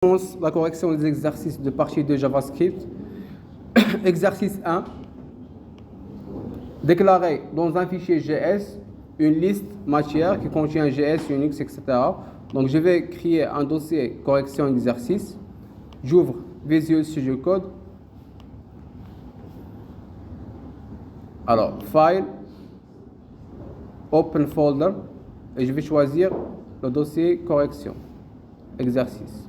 commence la correction des exercices de partie de JavaScript. Exercice 1. Déclarer dans un fichier JS une liste matière qui contient JS, Unix, etc. Donc, je vais créer un dossier correction exercice. J'ouvre Visual Studio Code. Alors, File, Open Folder, et je vais choisir le dossier correction exercice.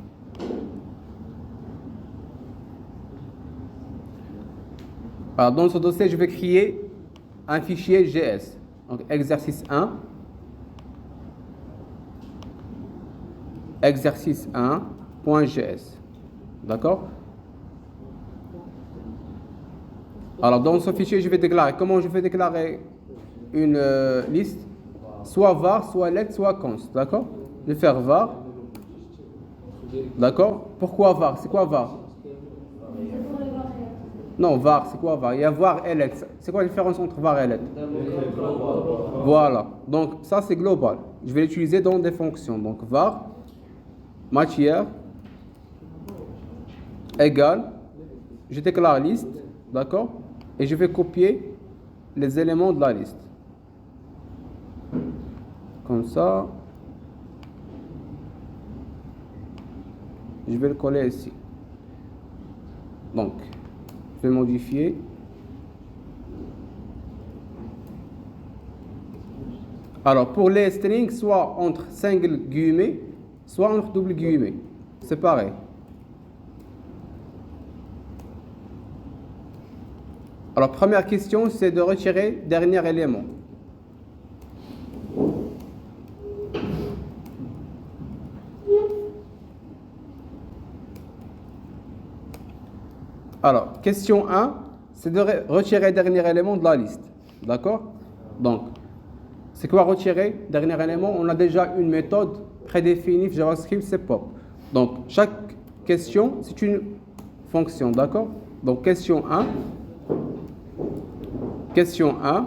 Alors, dans ce dossier, je vais créer un fichier JS. Donc, exercice 1. Exercice 1.js. D'accord? Alors, dans ce fichier, je vais déclarer. Comment je vais déclarer une liste? Soit var, soit let, soit const. D'accord? Je vais faire var. D'accord? Pourquoi var? C'est quoi var? Non, var, c'est quoi var? Il y a var et let. C'est quoi la différence entre var et let? Voilà. Donc, ça, c'est global. Je vais l'utiliser dans des fonctions. Donc, var, matière, égale, je déclare liste, d'accord? Et je vais copier les éléments de la liste. Comme ça. Je vais le coller ici. Donc, je vais modifier. Alors, pour les strings, soit entre single guillemets, soit entre double guillemets. C'est pareil. Alors, première question, c'est de retirer dernier élément. Alors, question 1, c'est de retirer dernier élément de la liste. D'accord? Donc, c'est quoi retirer dernier élément? On a déjà une méthode prédéfinie JavaScript, c'est pop. Donc, chaque question, c'est une fonction. D'accord? Donc, question 1. Question 1.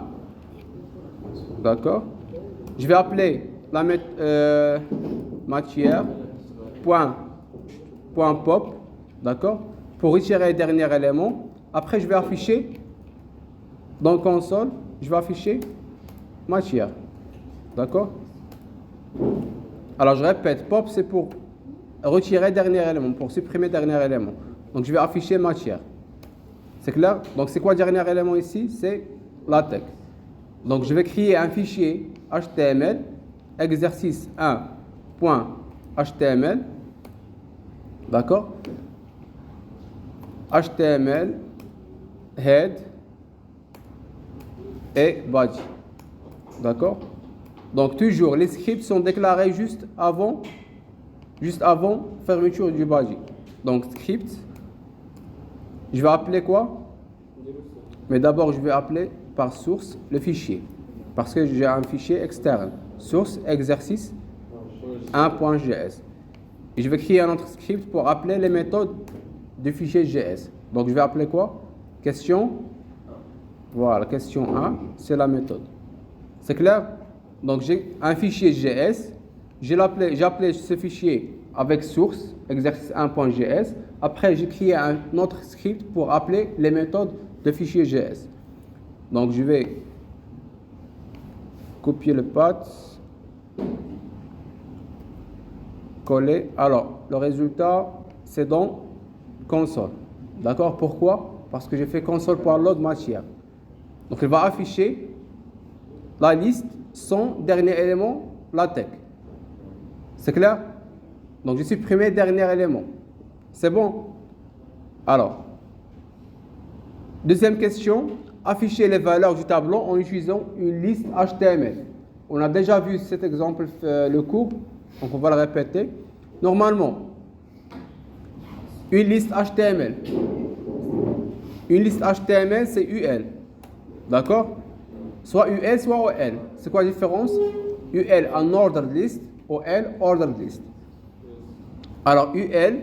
D'accord? Je vais appeler la matière point pop. D'accord? Pour retirer le dernier élément. Après, je vais afficher dans console, je vais afficher matière. D'accord? Alors, je répète, pop, c'est pour retirer le dernier élément, pour supprimer le dernier élément. Donc, je vais afficher matière. C'est clair? Donc, c'est quoi le dernier élément ici? C'est la texte. Donc, je vais créer un fichier HTML, exercice 1.html. D'accord? HTML, head et body. D'accord? Donc, toujours, les scripts sont déclarés juste avant fermeture du body. Donc, script, je vais appeler quoi? Mais d'abord, je vais appeler par source le fichier. Parce que j'ai un fichier externe. Source, exercice 1.js. Et je vais créer un autre script pour appeler les méthodes du fichier JS. Donc, je vais appeler quoi? Question. Voilà, question 1, c'est la méthode. C'est clair? Donc, j'ai un fichier JS. J'ai appelé ce fichier avec source, exercice 1.js. Après, j'ai créé un autre script pour appeler les méthodes de fichier JS. Donc, je vais copier le path, coller. Alors, le résultat, c'est dans console. D'accord? Pourquoi? Parce que j'ai fait console.load matière. Donc, il va afficher la liste sans dernier élément, la tech. C'est clair? Donc, j'ai supprimé le dernier élément. C'est bon? Alors, deuxième question, afficher les valeurs du tableau en utilisant une liste HTML. On a déjà vu cet exemple, le cours, donc on va le répéter. Normalement, une liste HTML. Une liste HTML, c'est UL. D'accord? Soit UL, soit OL. C'est quoi la différence? UL, unordered list, OL, ordered list. Alors, UL,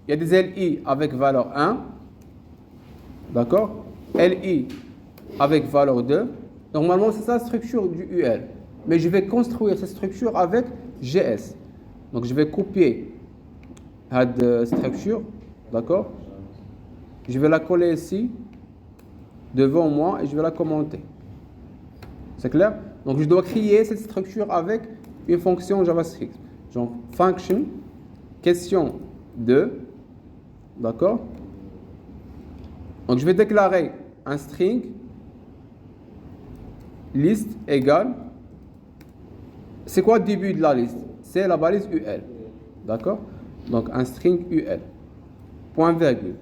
il y a des LI avec valeur 1. D'accord? LI avec valeur 2. Normalement, c'est ça la structure du UL. Mais je vais construire cette structure avec JS. Donc, je vais copier cette structure, d'accord? Je vais la coller ici, devant moi, et je vais la commenter. C'est clair? Donc, je dois créer cette structure avec une fonction JavaScript. Donc, function, question 2, d'accord? Donc, je vais déclarer un string, liste égale. C'est quoi le début de la liste? C'est la balise UL, d'accord? Donc, un string UL, point virgule.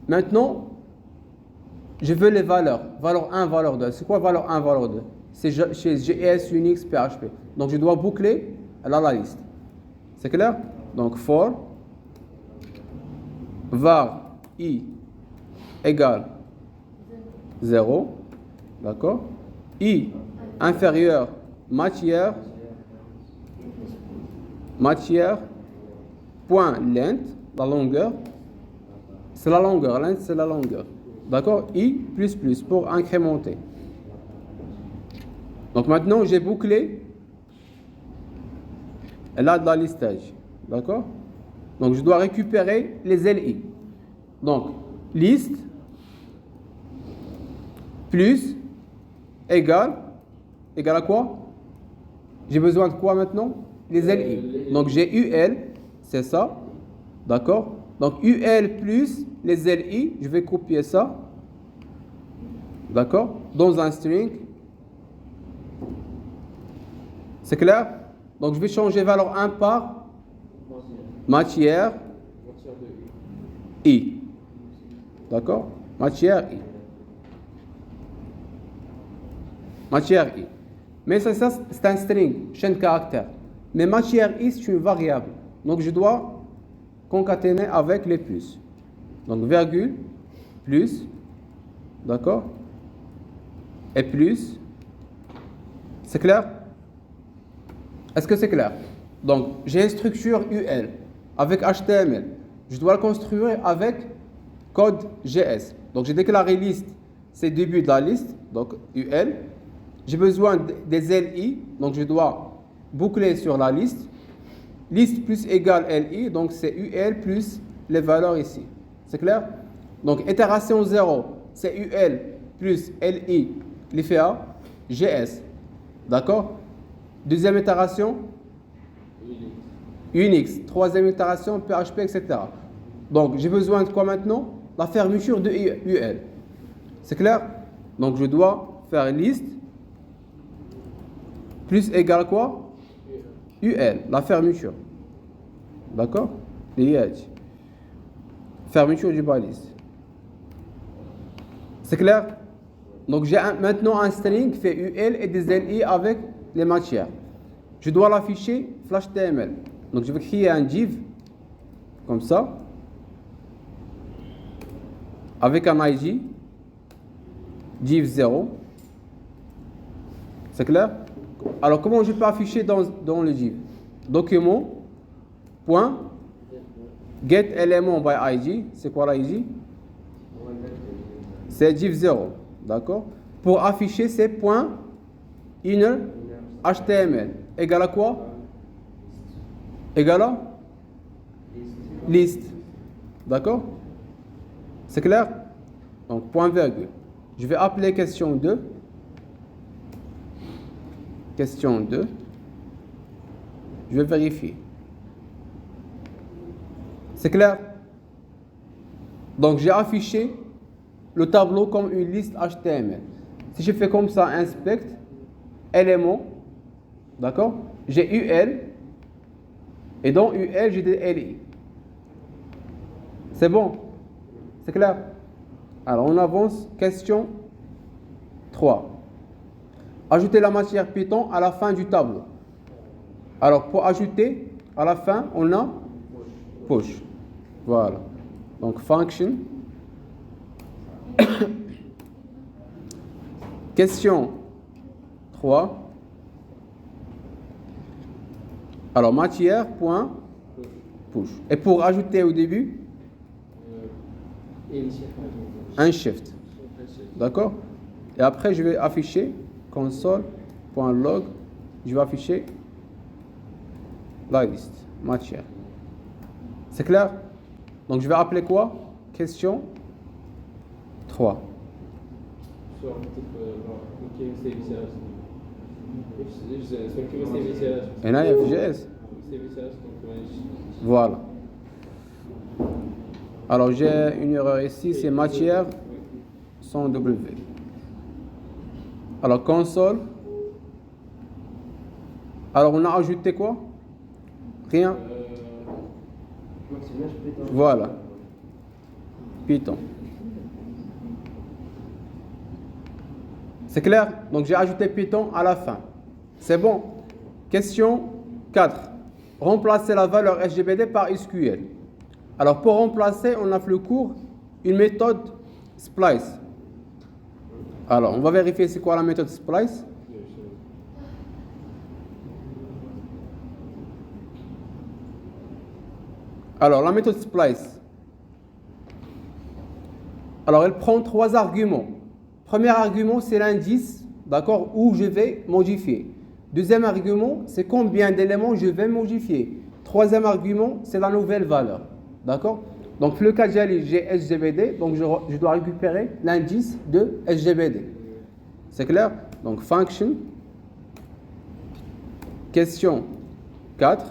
Maintenant, je veux les valeurs. Valeur 1, valeur 2. C'est quoi valeur 1, valeur 2? C'est chez JS, Unix, PHP. Donc, je dois boucler là la liste. C'est clair? Donc, for var I égale 0. D'accord? I inférieur matière point length, la longueur. C'est la longueur. Length, c'est la longueur. D'accord? I plus plus pour incrémenter. Donc maintenant, j'ai bouclé là de la listage. D'accord? Donc je dois récupérer les LI. Donc, liste plus égale à quoi? J'ai besoin de quoi maintenant? Les LI. Donc j'ai UL, c'est ça. D'accord? Donc UL plus les LI, je vais copier ça. D'accord? Dans un string. C'est clair? Donc je vais changer valeur 1 par matière I. D'accord? Matière I. Matière I. Mais ça c'est un string, chaîne de caractères. Mais matière I, c'est une variable. Donc je dois concaténer avec les plus. Donc virgule, plus, d'accord? Et plus. C'est clair? Est-ce que c'est clair? Donc j'ai une structure UL avec HTML. Je dois le construire avec code JS. Donc j'ai déclaré liste, c'est le début de la liste, donc UL. J'ai besoin des LI, donc je dois boucler sur la liste. Liste plus égale LI, donc c'est UL plus les valeurs ici. C'est clair? Donc itération 0, c'est UL plus LI, l'IFA, GS. D'accord? Deuxième itération, Unix. Troisième itération, PHP, etc. Donc j'ai besoin de quoi maintenant? La fermeture de UL. C'est clair? Donc je dois faire liste plus égale quoi? UL, la fermeture. D'accord? Fermeture du balise. C'est clair? Donc j'ai maintenant un string qui fait UL et des LI avec les matières. Je dois l'afficher flash HTML. Donc je vais créer un div comme ça avec un ID div 0. C'est clair? Alors comment je peux afficher dans le div? Document point get element by ID. C'est quoi l'ID? C'est div 0. D'accord? Pour afficher c'est point inner HTML égale à quoi? Égale à liste. D'accord? C'est clair? Donc point virgule. Je vais appeler question 2. Question 2. Je vais vérifier. C'est clair? Donc j'ai affiché le tableau comme une liste HTML. Si je fais comme ça, inspect, élément, d'accord? J'ai UL, et dans UL, j'ai des LI. C'est bon? C'est clair? Alors, on avance. Question 3. Ajouter la matière Python à la fin du tableau. Alors, pour ajouter, à la fin, on a push. Voilà. Donc, function. Question 3. Alors, matière, point, push. Et pour ajouter au début, un shift. D'accord? Et après, je vais afficher console.log. Je vais afficher la liste, matière. C'est clair? Donc je vais appeler quoi? Question 3. Et là, il y a FGS. Voilà. Alors j'ai une erreur ici, c'est matière sans W. Alors console. Alors on a ajouté quoi? Rien. Voilà. Python. C'est clair? Donc j'ai ajouté Python à la fin. C'est bon. Question 4. Remplacer la valeur SGBD par SQL. Alors pour remplacer, on a fait le cours, une méthode splice. Alors on va vérifier c'est quoi la méthode splice. Alors la méthode splice. Alors elle prend 3 arguments. Premier argument, c'est l'indice, d'accord, où je vais modifier. Deuxième argument, c'est combien d'éléments je vais modifier. Troisième argument, c'est la nouvelle valeur. D'accord? Donc, le cas j'ai SGBD, donc je dois récupérer l'indice de SGBD. C'est clair? Donc, function, question 4.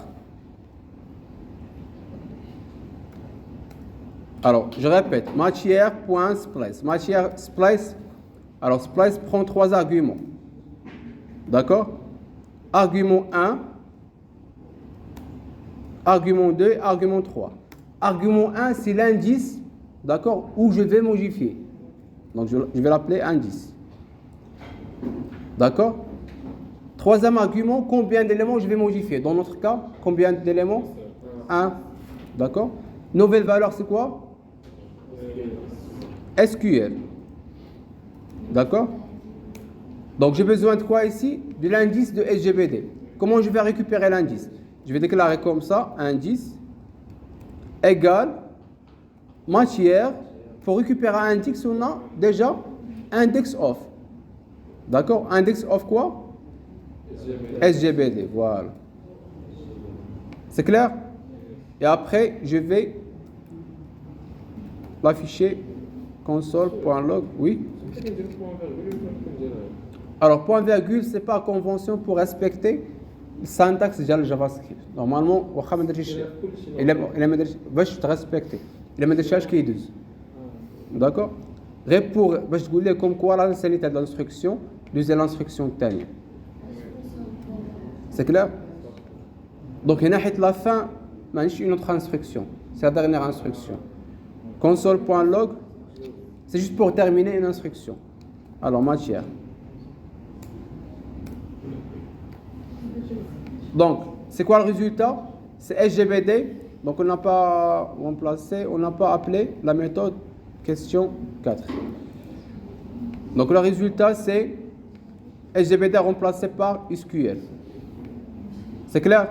Alors, je répète, matière.splice. Matière splice. Alors, splice prend 3 arguments. D'accord? Argument 1, argument 2, argument 3. Argument 1, c'est l'indice, d'accord, où je vais modifier. Donc, je vais l'appeler indice. D'accord? Troisième argument, combien d'éléments je vais modifier? Dans notre cas, combien d'éléments? 1. D'accord? Nouvelle valeur, c'est quoi? SQL. D'accord? Donc, j'ai besoin de quoi ici? De l'indice de SGBD. Comment je vais récupérer l'indice? Je vais déclarer comme ça, indice égale matière. Pour récupérer un index, on a déjà index of. D'accord? Index of quoi? SGBD. Voilà. C'est clair? Et après, je vais l'afficher console.log. Oui? Alors, point virgule, ce n'est pas convention pour respecter le syntaxe de JavaScript. Normalement, il est respecté. Il est d'accord? Pour dire comme quoi la nationalité de l'instruction, c'est l'instruction telle. C'est clair? Donc, il y a la fin, mais une autre instruction. C'est la dernière instruction. Console.log, c'est juste pour terminer une instruction. Alors, matière. Donc, c'est quoi le résultat? C'est SGBD. Donc, on n'a pas remplacé, on n'a pas appelé la méthode question 4. Donc, le résultat, c'est SGBD remplacé par SQL. C'est clair?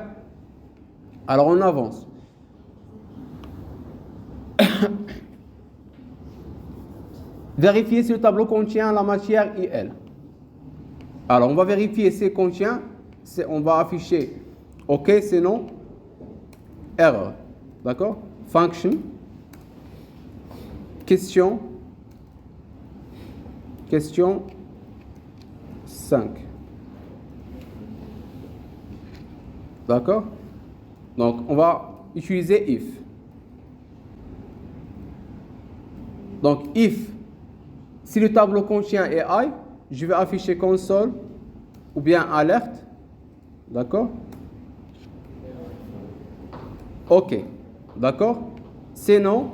Alors, on avance. Vérifier si le tableau contient la matière IL. Alors, on va vérifier si contient. On va afficher OK, sinon erreur. D'accord? Function. Question 5. D'accord? Donc, on va utiliser if. Donc, if, si le tableau contient AI, je vais afficher console ou bien alerte. D'accord? OK. D'accord? Sinon,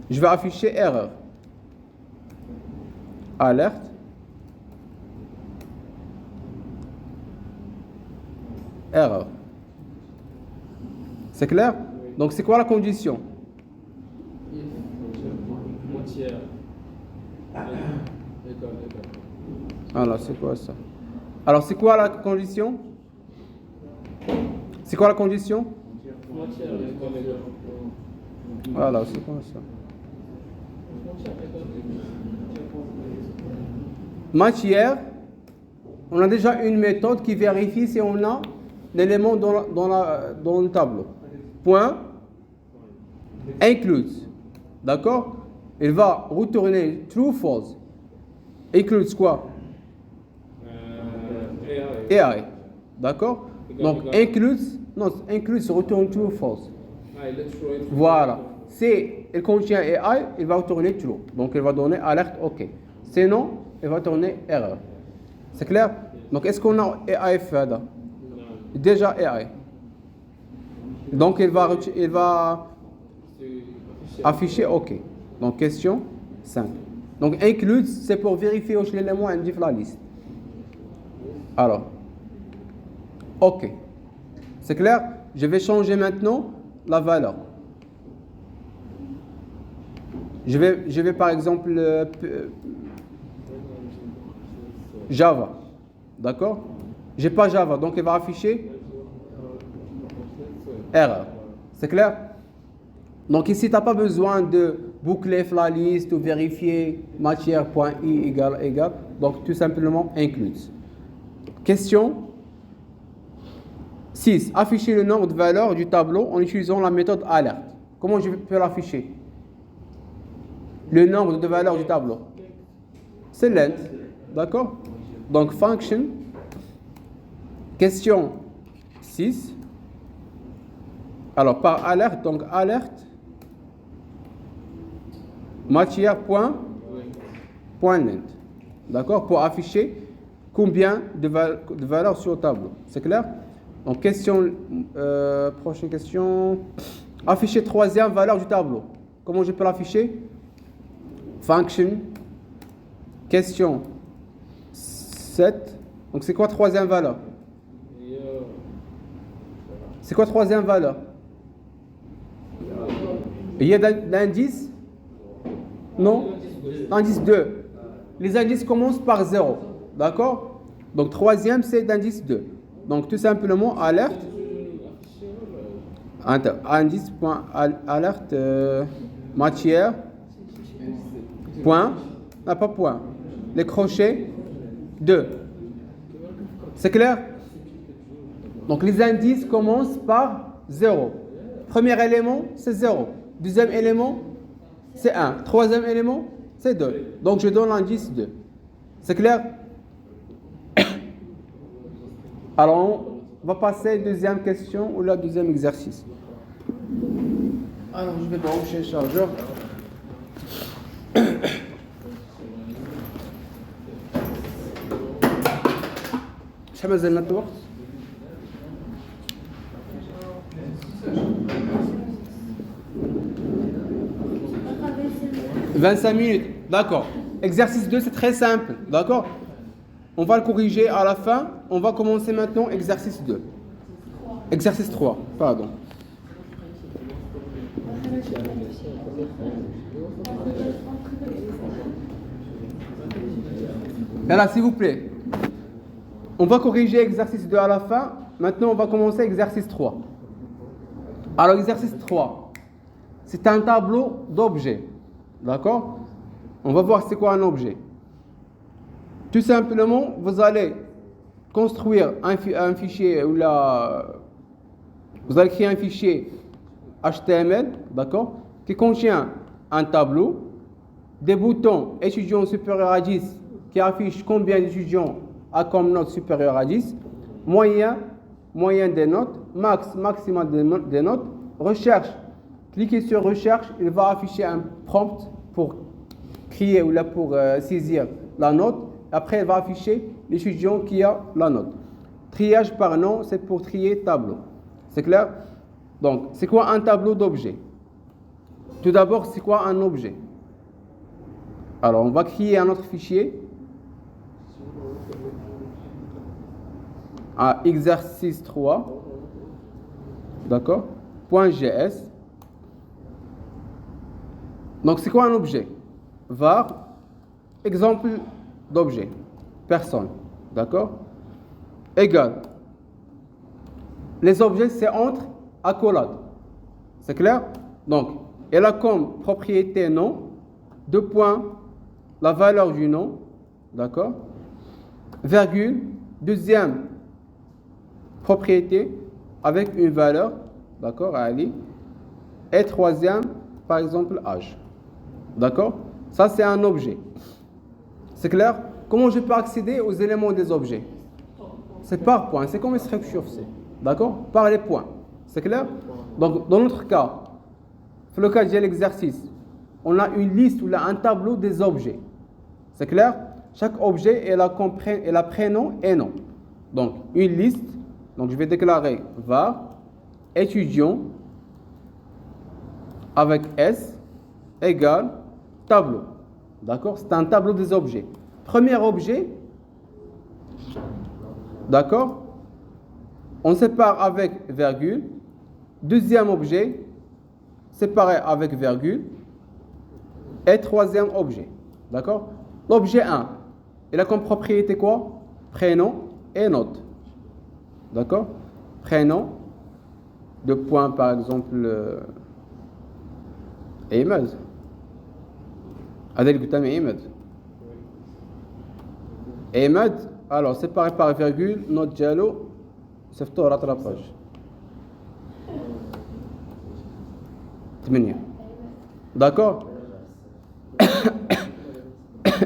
je vais afficher erreur. Alerte. Erreur. C'est clair? Donc, c'est quoi la condition? Alors, c'est quoi ça? Alors, c'est quoi la condition? C'est quoi la condition? Voilà, c'est quoi ça? Matière, on a déjà une méthode qui vérifie si on a l'élément dans le tableau. Point, includes, d'accord? Il va retourner true, false. Includes quoi? AI, d'accord? Donc includes retourne true, false. Voilà. Si il contient AI, il va retourner true. Donc il va donner alerte OK. Sinon, il va tourner erreur. C'est clair? Donc est-ce qu'on a AI fait? Déjà AI. Donc il va afficher OK. Donc question 5. Donc include, c'est pour vérifier où l'élément indique la liste. Alors, OK. C'est clair? Je vais changer maintenant la valeur. Je vais par exemple Java. D'accord? J'ai pas Java, donc il va afficher erreur. C'est clair? Donc ici, tu n'as pas besoin de boucler la liste ou vérifier matière.i égale. Donc tout simplement include. Question 6. Afficher le nombre de valeurs du tableau en utilisant la méthode alerte. Comment je peux l'afficher? Le nombre de valeurs du tableau. C'est lent. D'accord? Donc function. Question 6. Alors par alerte, donc alerte matière.length. D'accord? Pour afficher combien de valeurs sur le tableau. C'est clair? Donc prochaine question. Afficher troisième valeur du tableau. Comment je peux l'afficher? Function. Question 7. Donc c'est quoi troisième valeur? C'est quoi troisième valeur? Il y a l'indice? Non? L'indice 2. Les indices commencent par 0. D'accord? Donc troisième, c'est l'indice 2. Donc tout simplement, alerte. Indice.alerte matière. Point. Pas point. Les crochets 2. C'est clair? Donc les indices commencent par 0. Premier élément, c'est 0. Deuxième élément, c'est 1. Troisième élément, c'est 2. Donc je donne l'indice 2. C'est clair? Alors, on va passer à la deuxième question ou le deuxième exercice. Alors, je vais brancher le chargeur. شحال مازال لنا الوقت؟ 25 minutes, d'accord. Exercice 2, c'est très simple, d'accord? On va le corriger à la fin. On va commencer maintenant exercice 2. Exercice 3, pardon. Et là, s'il vous plaît, on va corriger exercice 2 à la fin. Maintenant, on va commencer exercice 3. Alors, exercice 3, c'est un tableau d'objets. D'accord? On va voir c'est quoi un objet. Tout simplement, vous allez construire un fichier vous allez créer un fichier HTML, d'accord, qui contient un tableau, des boutons étudiants supérieurs à 10 qui affichent combien d'étudiants a comme note supérieure à 10, moyen des notes, maximal des notes, recherche. Cliquez sur recherche, il va afficher un prompt pour créer ou là pour saisir la note. Après, il va afficher l'étudiant qui a la note. Triage par nom, c'est pour trier tableau. C'est clair? Donc, c'est quoi un tableau d'objets? Tout d'abord, c'est quoi un objet? Alors, on va créer un autre fichier. À exercice 3. D'accord? .gs. Donc, c'est quoi un objet? Var, exemple d'objet, personne, d'accord? Égal. Les objets, c'est entre accolades. C'est clair? Donc, elle a comme propriété nom, 2 points, la valeur du nom, d'accord? Virgule, deuxième propriété avec une valeur, d'accord, Ali. Et troisième, par exemple, âge. D'accord? Ça, c'est un objet. C'est clair? Comment je peux accéder aux éléments des objets? C'est par points. C'est comme une structure C. D'accord? Par les points. C'est clair? Donc, dans notre cas, pour le cas de l'exercice, on a une liste ou un tableau des objets. C'est clair? Chaque objet est la prénom et nom. Donc, une liste. Donc, je vais déclarer var étudiant avec S égale tableau. D'accord? C'est un tableau des objets. Premier objet, d'accord? On sépare avec virgule. Deuxième objet, séparé avec virgule. Et troisième objet. D'accord? L'objet 1, il a comme propriété quoi? Prénom et note. D'accord? Prénom, deux points par exemple, Ahmed. Adel Goutam Ahmed. Ahmed, alors séparé par virgule, note dialo, c'est tout rattrapage. 8. D'accord?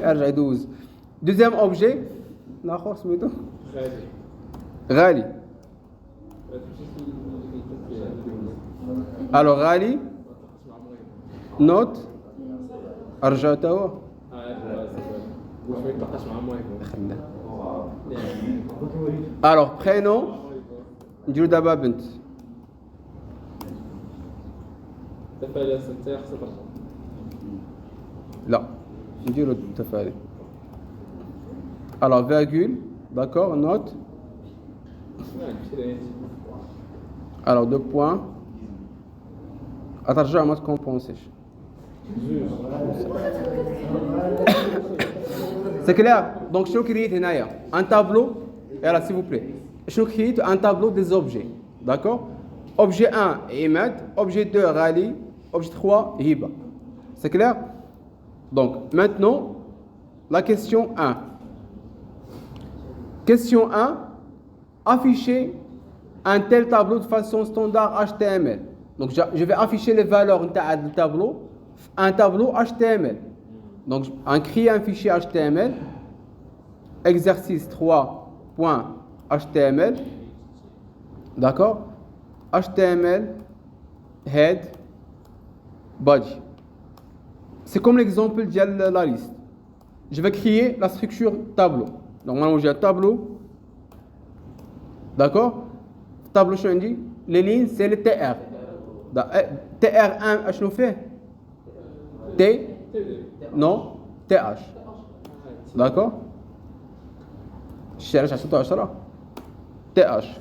ارجع 12. Deuxième objet, ناخذ سميتو غالي. Alors غالي note ارجع توا alors prénom نديرو دابا بنت لا نديرو التفاعل. Alors virgule, d'accord, note. Alors deux points. أترجع ما تكمبونسيش. C'est clair? Donc je crée هنايا un tableau. Et là s'il vous plaît. Je crée un tableau des objets. D'accord? Objet 1 Ahmed, objet 2 Ghali, objet 3 Hiba. C'est clair? Donc maintenant la question 1. Question 1, afficher un tel tableau de façon standard HTML. Donc je vais afficher les valeurs du tableau, un tableau HTML. Donc on crée un fichier HTML, exercice 3.html, d'accord? HTML, head, body. C'est comme l'exemple de la liste. Je vais créer la structure tableau. Donc, moi, j'ai un tableau. D'accord? Tableau, je dis, les lignes, c'est le TR. TR1, je nous fais T, non, TH. D'accord? Je cherche à TH.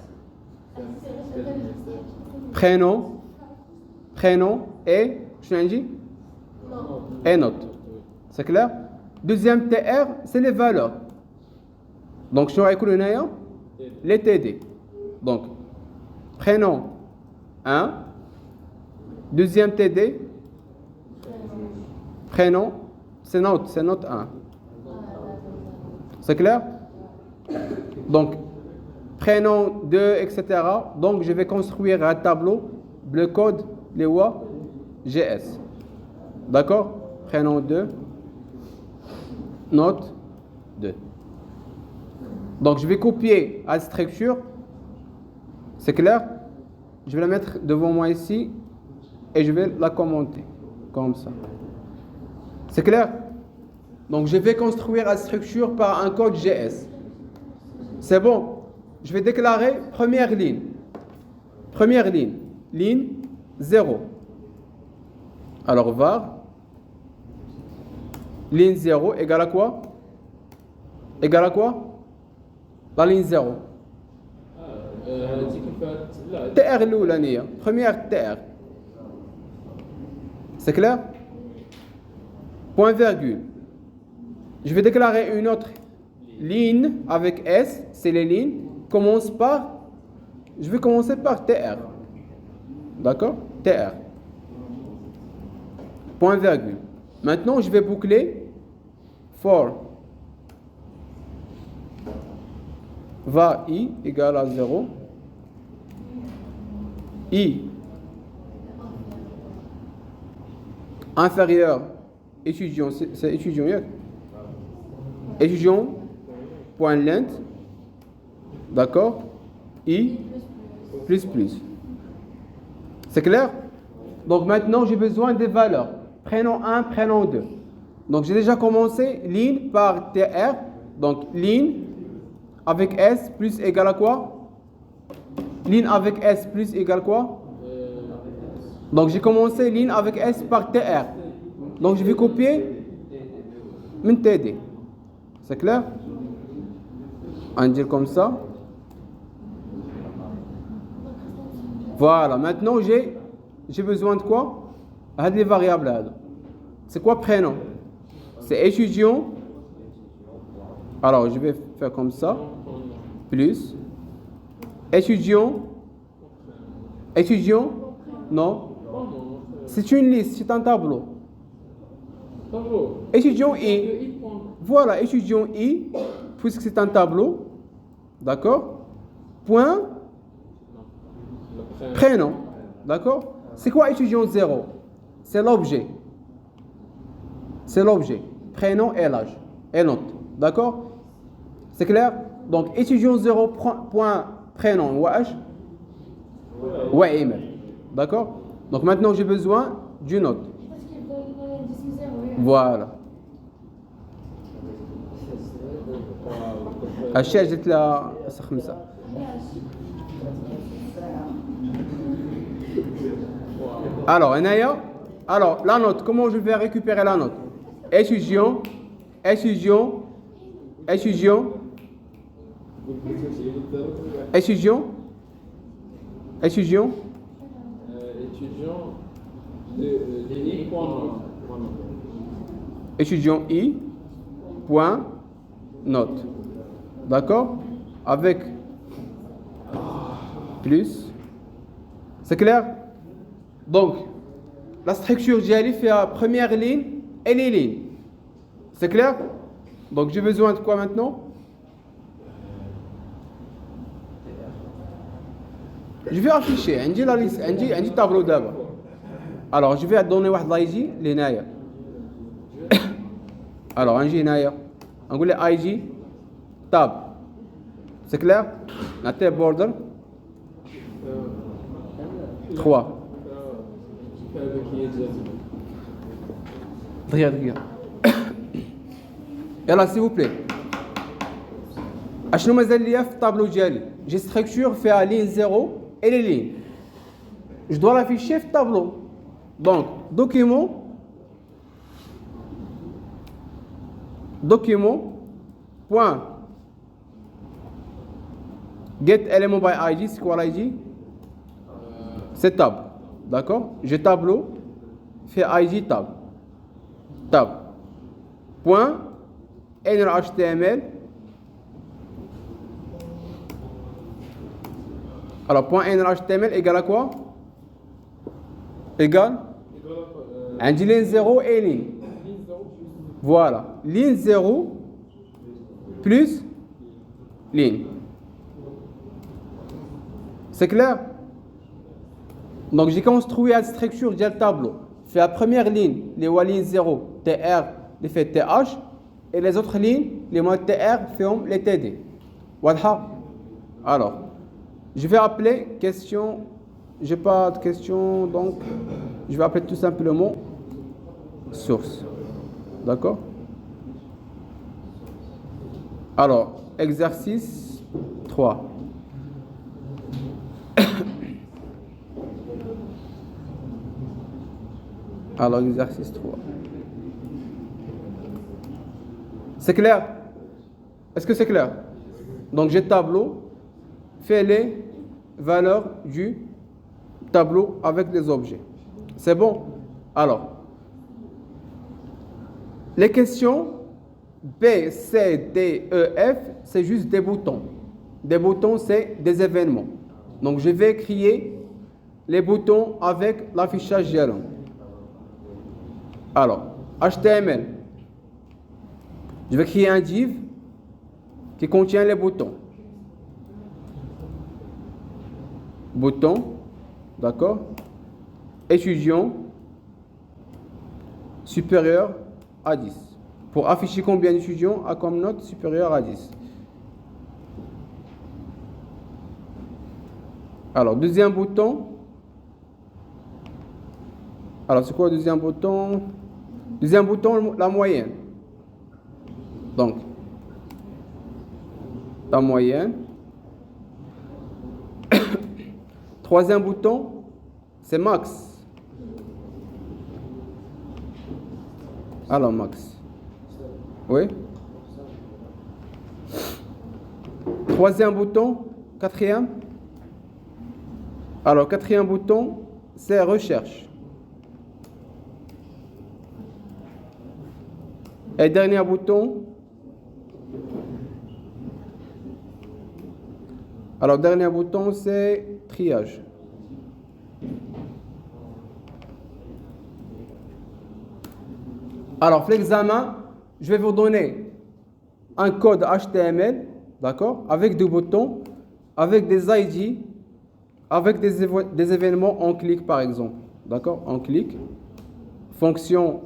Prénom et, je dis, et note. C'est clair? Deuxième TR, c'est les valeurs. Donc, je vais écouter les TD. Donc, prénom 1. Deuxième TD. Prénom, c'est note 1. C'est clair? Donc, prénom 2, etc. Donc, je vais construire un tableau, le code, les WA, GS. D'accord? Prénom 2. Note 2. Donc, je vais copier la structure. C'est clair? Je vais la mettre devant moi ici et je vais la commenter comme ça. C'est clair? Donc, je vais construire la structure par un code GS. C'est bon? Je vais déclarer première ligne. Première ligne. Ligne 0. Alors, var. Ligne 0 égale à quoi? Égale à quoi? La ligne 0. TR l'oulaniya. Première TR. C'est clair? Point virgule. Je vais déclarer une autre ligne avec S. C'est les lignes. Commence par. Je vais commencer par TR. D'accord? TR. Point virgule. Maintenant, je vais boucler for va I égale à 0. I inférieur, étudiant, c'est étudiant, yeah. Étudiant, point length, d'accord, I, plus. C'est clair? Donc maintenant, j'ai besoin des valeurs. Prénom 1, prénom 2. Donc j'ai déjà commencé ligne par TR. Donc ligne avec S plus égale à quoi? Ligne avec S plus égale quoi? Donc j'ai commencé ligne avec S par TR. Donc je vais copier min TD. C'est clair? On dit comme ça. Voilà, maintenant j'ai besoin de quoi? Les variables là. C'est quoi prénom? C'est étudiant. Alors je vais faire comme ça. Plus. Étudiant. Étudiant? Non. C'est une liste, c'est un tableau. Étudiant I. Voilà, étudiant I, puisque c'est un tableau. D'accord? Point. Prénom. D'accord? C'est quoi étudiant 0? C'est l'objet. C'est l'objet. Prénom et l'âge. Et note. D'accord? C'est clair? Donc, étudiant 0, point prénom ou âge. Ouais, email. D'accord? Donc, maintenant, j'ai besoin d'une note. Voilà. الشيء جبت لها خمسة. Alors, la note, comment je vais récupérer la note? Étudiant. Étudiant. Étudiant I. Point. Note. D'accord? Avec plus. C'est clair? Donc, la structure j'ai fait la première ligne et les lignes. C'est clair? Donc, j'ai besoin de quoi maintenant? Je vais afficher. عندي la liste, عندي tableau d'abord. Alors, je vais donner واحد l'IG لهنايا. Alors, عندي هنايا. نقول له IG tab. C'est clair? نعطيه border 3. دقيقة. يلا s'il vous plaît. اشنو مازال ليا في الطابلو ديالي؟ جي ستركتور فيها لين 0 et les lignes. Je dois l'afficher في الطابلو. Donc, document point get element by id. C'est quoi l'id? C'est tab. D'accord? J'ai tableau fait id tab point inner html. Alors point inner html égale à quoi? Égale عندي ligne 0 et ligne. Voilà, ligne 0 plus ligne. C'est clair? Donc j'ai construit une structure de tableau. Fait la première ligne, les lignes 0, TR, les fait TH, et les autres lignes, les mots TR, font les TD. Voilà. Alors, je vais appeler question. J'ai pas de question, donc je vais appeler tout simplement source. D'accord? Alors, exercice 3. Alors, exercice 3. C'est clair? Est-ce que c'est clair? Donc, j'ai tableau, fais les valeurs du tableau avec les objets. C'est bon? Alors, les questions B, C, D, E, F, c'est juste des boutons. Des boutons, c'est des événements. Donc, je vais créer les boutons avec l'affichage dialogue. Alors, HTML. Je vais créer un div qui contient les boutons. Bouton, d'accord? Étudiant, supérieur à 10. Pour afficher combien d'étudiants a comme note supérieure à 10. Alors, deuxième bouton. Alors, c'est quoi le deuxième bouton? Deuxième bouton, la moyenne. Donc, la moyenne. Troisième bouton, c'est max. Alors, max. Oui. Troisième bouton, quatrième. Alors, quatrième bouton, c'est recherche. Et dernier bouton. Alors, dernier bouton, c'est triage. Alors, pour l'examen, je vais vous donner un code HTML, d'accord, avec deux boutons, avec des ID, avec des événements en clic, par exemple. D'accord, en clic. Fonction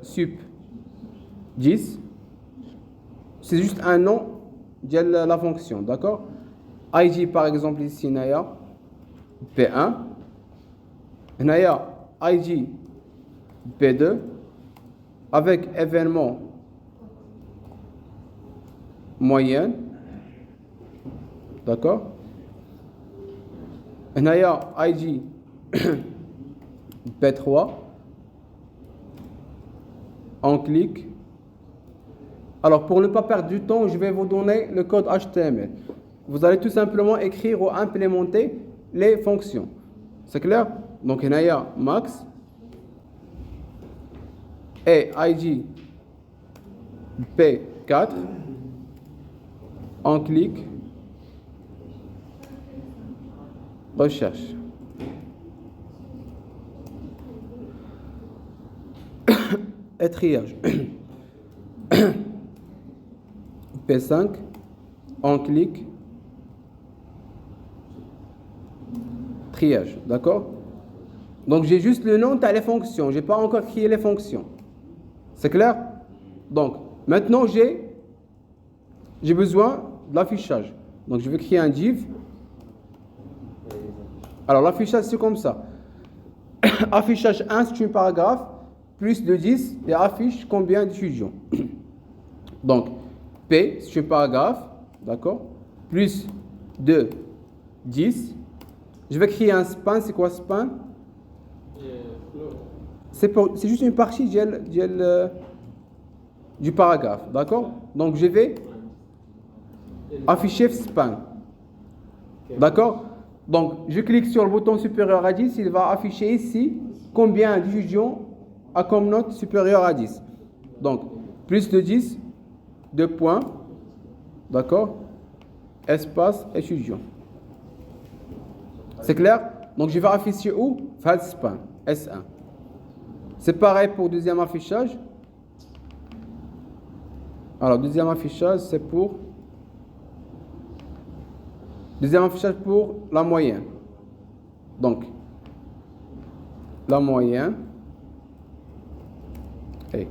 sup 10. C'est juste un nom de la fonction, d'accord. ID, par exemple, ici, Naya, P1. Naya, ID, P2. Avec événement moyenne. D'accord. Naya, ID, P3. On clique. Alors, pour ne pas perdre du temps, je vais vous donner le code HTML. Vous allez tout simplement écrire ou implémenter les fonctions. C'est clair? Donc, Naya max et ID P4. On clique. Recherche. Et triage. P5. On clique. Triage. D'accord? Donc, j'ai juste le nom de les fonctions. Je n'ai pas encore créé les fonctions. C'est clair? Donc, maintenant, j'ai besoin de l'affichage. Donc, je vais créer un div. Alors, l'affichage, c'est comme ça. Affichage 1, c'est un paragraphe, plus de 10, et affiche combien d'étudiants. Donc, P, c'est un paragraphe, d'accord, plus de 10. Je vais créer un span. C'est quoi span? C'est juste une partie du paragraphe, d'accord? Donc, je vais afficher span. D'accord? Donc, je clique sur le bouton supérieur à 10. Il va afficher ici combien d'étudiants a comme note supérieure à 10. Donc, plus de 10, 2 points. D'accord? Espace étudiant. C'est clair? Donc, je vais afficher où? Phase span, S1. C'est pareil pour le deuxième affichage. Alors, deuxième affichage, c'est pour... Deuxième affichage pour la moyenne. Donc, la moyenne. Et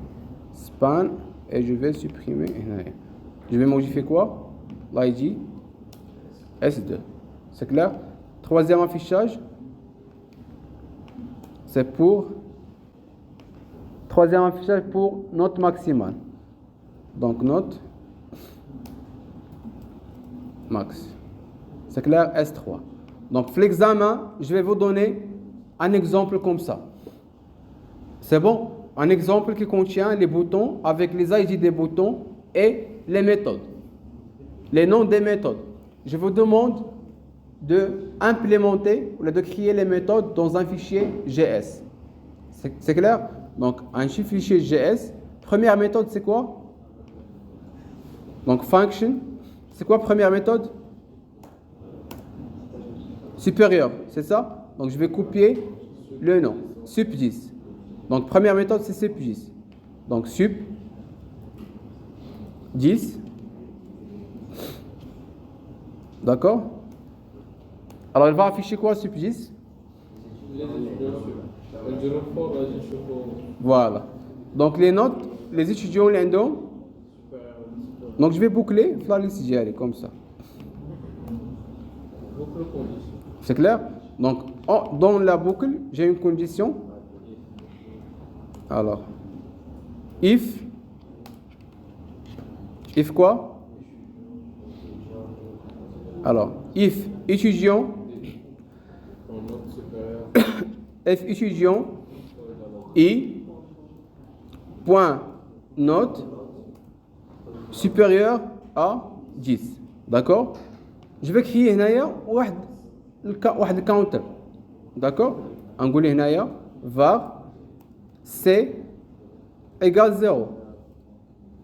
span. Et je vais supprimer. Je vais modifier quoi? L'ID S2. C'est clair? Troisième affichage. C'est pour... Troisième affichage pour note maximale. Donc, note max. C'est clair? S3. Donc, pour l'examen, je vais vous donner un exemple comme ça. C'est bon? Un exemple qui contient les boutons avec les ID des boutons et les méthodes. Les noms des méthodes. Je vous demande d'implémenter ou de créer les méthodes dans un fichier GS. C'est clair? Donc, un fichier GS. Première méthode, c'est quoi? Donc, function. C'est quoi première méthode? Supérieur, c'est ça? Donc, je vais copier le nom. Sup10. Donc, première méthode, c'est sup10. Donc, sup10. D'accord? Alors, elle va afficher quoi, sup10? Voilà. Donc les notes, les étudiants l'indom. Donc je vais boucler la liste diaire comme ça. C'est clair? Donc dans la boucle, j'ai une condition. Alors, if quoi? Alors, if étudiant, f étudiant, i point note supérieur à 10. D'accord? Je vais créer هنايا واحد الكاونتر. D'accord? نقول هنايا var c égale 0.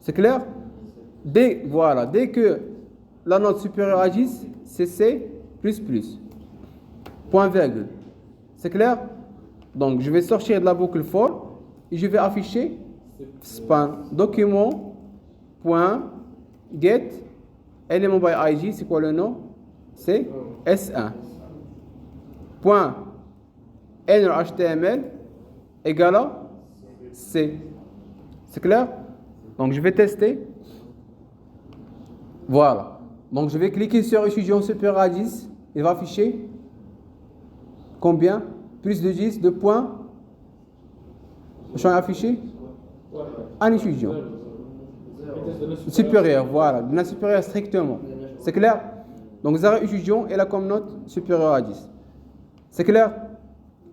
C'est clair? Dès que la note supérieure à 10, c'est C plus. Point virgule. C'est clair? Donc, je vais sortir de la boucle for et je vais afficher span document point get element by ig. C'est quoi le nom? C'est S1. Point HTML égale à C. C'est clair? Donc, je vais tester. Voilà. Donc, je vais cliquer sur étudiant supérieur à 10. Il va afficher combien? Plus de 10, 2 points. Je vais afficher un étudiant. Supérieur, voilà. De la supérieure strictement. C'est clair? Donc, 0 étudiant et la comme note supérieure à 10. C'est clair?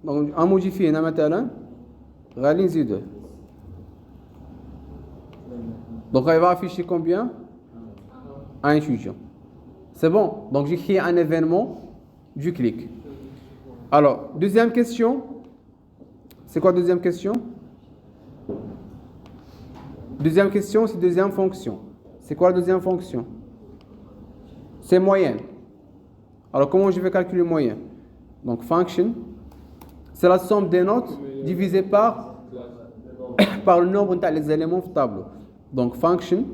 Donc, on modifie maintenant. Rallye Z2. Donc, il va afficher combien? Un étudiant. C'est bon. Donc, j'ai créé un événement du clic. Alors, deuxième question. C'est quoi deuxième question? Deuxième question, c'est deuxième fonction. C'est quoi la deuxième fonction? C'est moyenne. Alors, comment je vais calculer moyenne? Donc, function, c'est la somme des notes divisée par le nombre des éléments du tableau. Donc, function,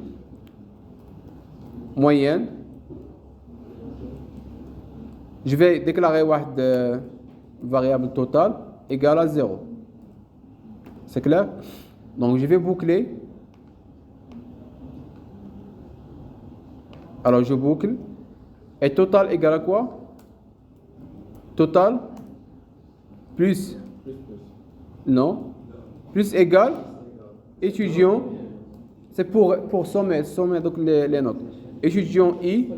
moyenne. Je vais déclarer une variable totale égale à 0. C'est clair? Donc, je vais boucler. Alors, je boucle. Et total égale à quoi? Total plus. Non. Plus égal. Étudiant. C'est pour sommer donc les notes. Étudiant i.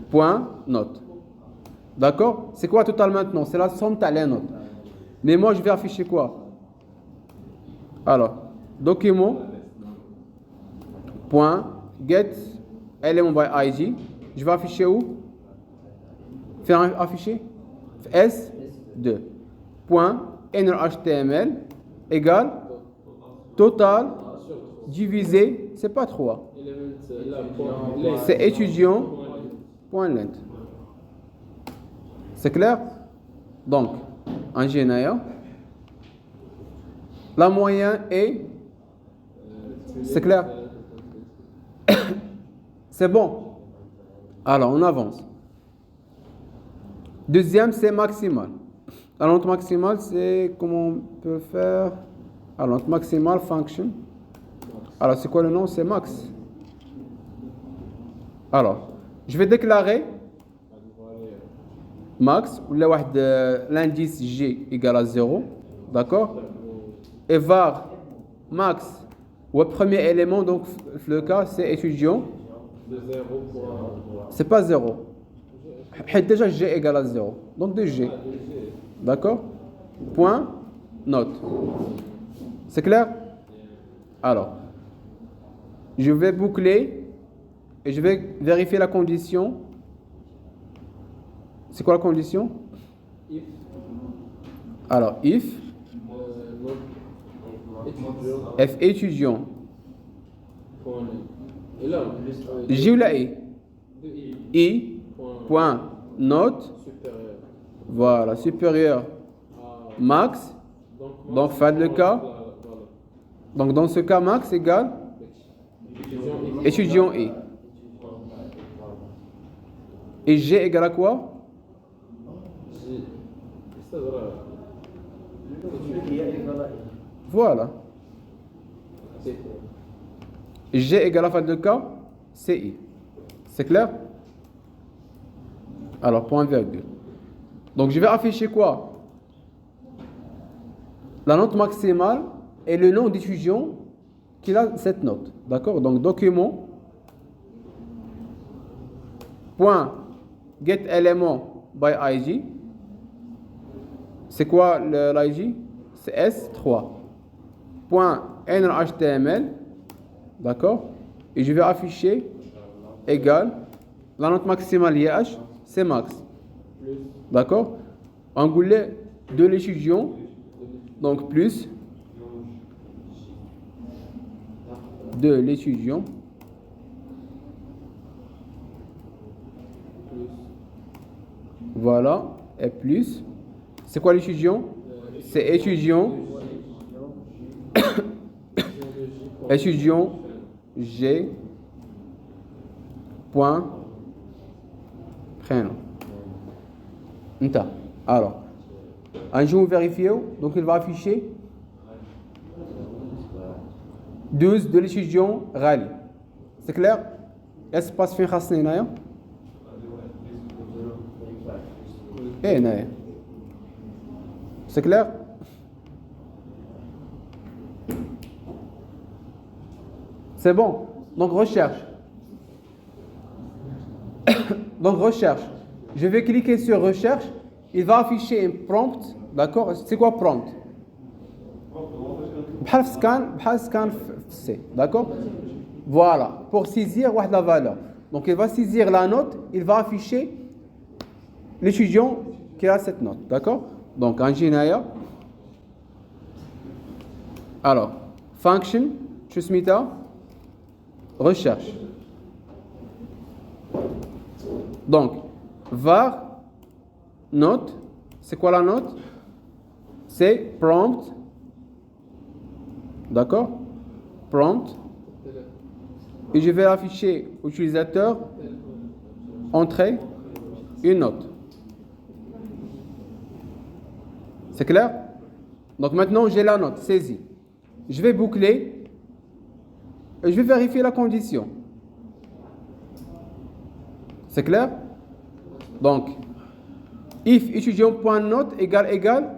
Point note. D'accord? C'est quoi total maintenant? C'est la somme de les notes. Mais moi, je vais afficher quoi? Alors, document. Point get element by ig. Je vais afficher où? Faire afficher S2. Point innerHTML égale total divisé, c'est pas 3. C'est étudiant. Point length. C'est clair? Donc, en général, la moyenne est. C'est clair? C'est bon. Alors, on avance. Deuxième, c'est maximal. La note maximale, c'est comment on peut faire? Alors, note maximale, function. Alors, c'est quoi le nom? C'est max. Alors, je vais déclarer max, ou l'indice G égale à 0. D'accord? Et var max, ou le premier élément, donc le cas, c'est étudiant. C'est pas 0. Déjà G égale à 0. Donc de G. D'accord? Point note. C'est clair? Alors, je vais boucler et je vais vérifier la condition. C'est quoi la condition? Alors, if f étudiant. J ou la I? I. Point note. Voilà, supérieur max. Donc, fin de cas. Donc, dans ce cas, max égale étudiant I. Et G égale à quoi? Voilà. G égale à fin de K, CI. C'est clair? Alors, point virgule. Donc, je vais afficher quoi? La note maximale et le nom d'étudiant qui a cette note. D'accord? Donc, document. Point get element by IG. C'est quoi l'IG? C'est S3. Point NHTML. D'accord? Et je vais afficher égal. La note maximale IH, c'est max. D'accord? Onglet de l'étudiant. Donc plus de l'étudiant. Voilà. Et plus. C'est quoi l'étudiant? C'est étudiant. Étudiant G. Point. Prénom. Alors, un jour vérifié, donc il va afficher 12 de l'étudiant Rally. C'est clair? Espace fin khasni naya? Eh naya. C'est clair? C'est bon. Donc recherche. Donc recherche. Je vais cliquer sur recherche. Il va afficher un prompt. D'accord? C'est quoi prompt? Scan C. D'accord? Voilà. Pour saisir la valeur. Donc il va saisir la note. Il va afficher l'étudiant qui a cette note. D'accord? Donc en Jinaya. Alors, function, Chusmita, recherche. Donc, var, note, c'est quoi la note? C'est prompt, d'accord? Prompt. Et je vais afficher utilisateur, entrée, une note. C'est clair? Donc maintenant, j'ai la note, saisie. Je vais boucler et je vais vérifier la condition. C'est clair? Donc, if étudiant.note égale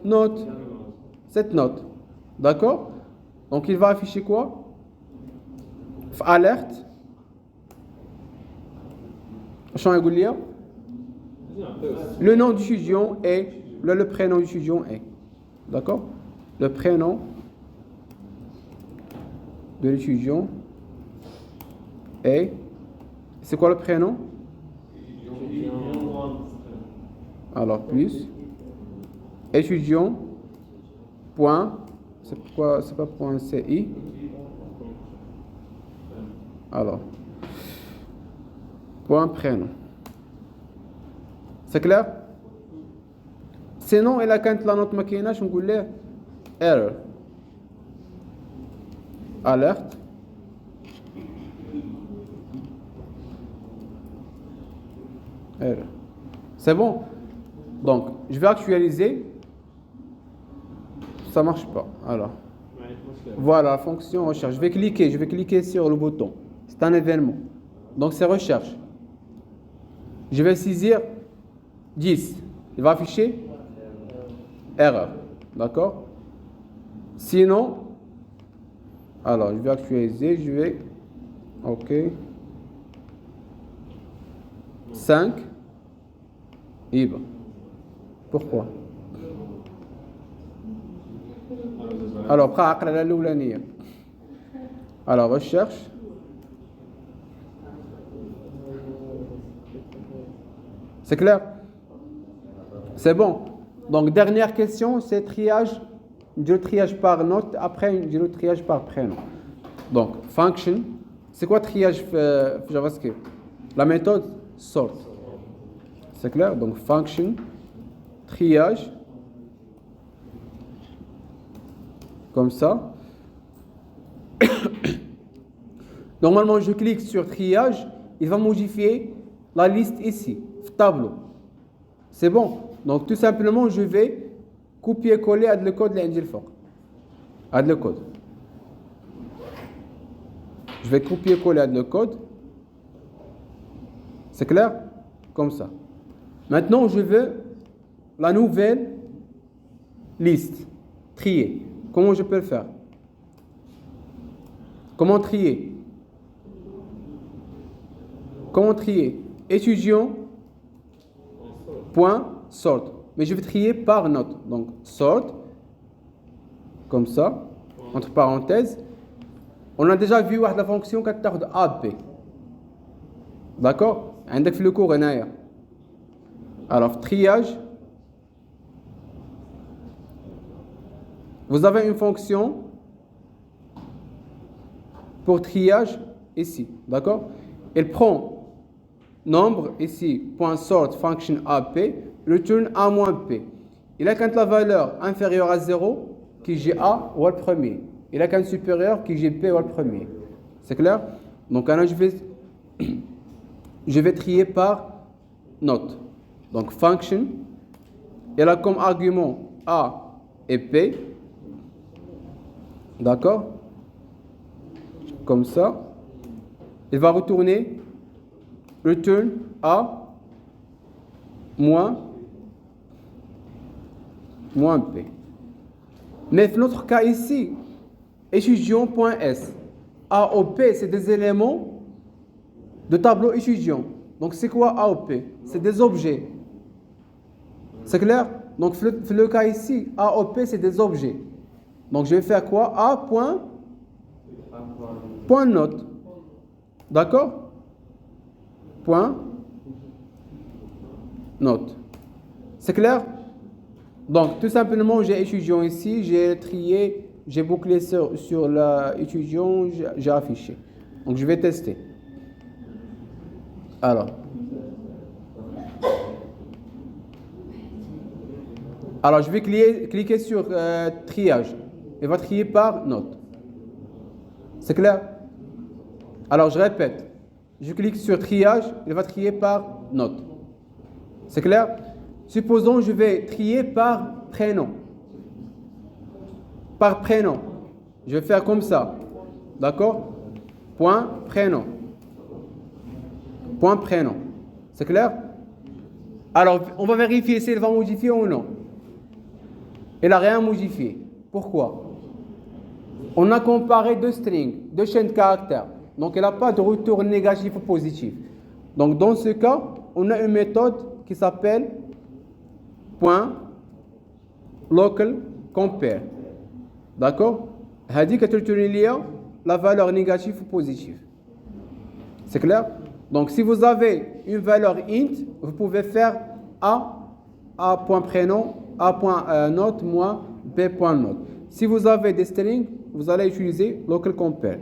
note. Cette note. D'accord? Donc, il va afficher quoi? Alerte. Le nom du étudiant est, le prénom du étudiant est. D'accord? Le prénom de l'étudiant est. C'est quoi le prénom? Alors, plus. Étudiant. Point. C'est pourquoi c'est pas point CI. Alors. Point prénom. C'est clair? Sinon, il a quand la note makina, je me dis error. Alerte. Error. C'est bon? Donc, je vais actualiser. Ça marche pas. Alors. Voilà, fonction recherche. Je vais cliquer sur le bouton. C'est un événement. Donc, c'est recherche. Je vais saisir 10. Il va afficher erreur. D'accord? Sinon, alors, je vais actualiser. Je vais. OK. 5. Libre. Pourquoi? Alors, alors, recherche. C'est clair? C'est bon. Donc, dernière question, c'est triage. Du triage par note, après du triage par prénom. Donc, function. C'est quoi triage JavaScript? La méthode sort. C'est clair? Donc, function, triage. Comme ça. Normalement, je clique sur triage. Il va modifier la liste ici, tableau. C'est bon. Donc, tout simplement, je vais copier-coller le code de l'Angel Fort. Le code. Je vais copier-coller le code. C'est clair? Comme ça. Maintenant, je veux la nouvelle liste. Trier. Comment je peux le faire? Comment trier? Comment trier? Étudiant. Point sort. Mais je vais trier par note. Donc, sort. Comme ça. Entre parenthèses. On a déjà vu la fonction qui est de AP. D'accord? عندك le cours هنايا. Alors, triage. Vous avez une fonction pour triage ici. D'accord? Elle prend nombre ici, point sort function AP, return A moins P. Il a quand la valeur inférieure à 0, qui j'ai A ou le premier. Il a quand supérieur, qui j'ai P ou le premier. C'est clair? Donc, là, je vais trier par note. Donc, function, elle a comme argument A et P. D'accord? Comme ça. Il va retourner return A moins P. Mais dans notre cas ici, étudiant.s. A ou P, c'est des éléments de tableau étudiant. Donc, c'est quoi A ou P? C'est des objets. C'est clair? Donc, le cas ici, A ou P, c'est des objets. Donc, je vais faire quoi? A point note. D'accord? Point note. C'est clair? Donc, tout simplement, j'ai étudiant ici, j'ai trié, j'ai bouclé sur l'étudiant, j'ai affiché. Donc, je vais tester. Alors, je vais cliquer sur triage. Il va trier par note. C'est clair? Alors, je répète. Je clique sur triage, il va trier par note. C'est clair? Supposons je vais trier par prénom. Par prénom. Je vais faire comme ça. D'accord? Point prénom. Point prénom. C'est clair? Alors, on va vérifier s'il va modifier ou non. Il n'a rien modifié. Pourquoi? On a comparé deux strings, deux chaînes de caractères. Donc, il n'a pas de retour négatif ou positif. Donc, dans ce cas, on a une méthode qui s'appelle .local compare. D'accord? Elle dit que tu retournes la valeur négative ou positive. C'est clair? Donc, si vous avez une valeur int, vous pouvez faire A point prénom, A point note, moins B point note. Si vous avez des strings, vous allez utiliser local compare.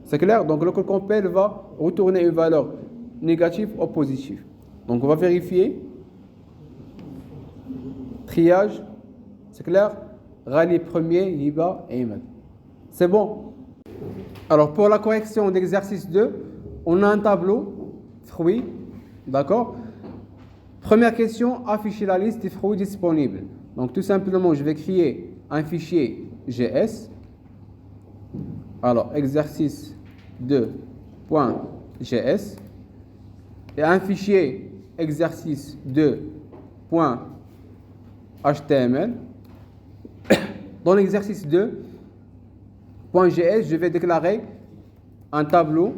C'est clair? Donc, local compare va retourner une valeur négative ou positive. Donc, on va vérifier. Triage. C'est clair? Rallye premier, Liba et Imad. C'est bon? Alors, pour la correction d'exercice 2, on a un tableau, fruits. D'accord? Première question, afficher la liste des fruits disponibles. Donc, tout simplement, je vais créer un fichier GS. Alors, exercice 2.gs et un fichier exercice 2.html. Dans l'exercice 2.gs, je vais déclarer un tableau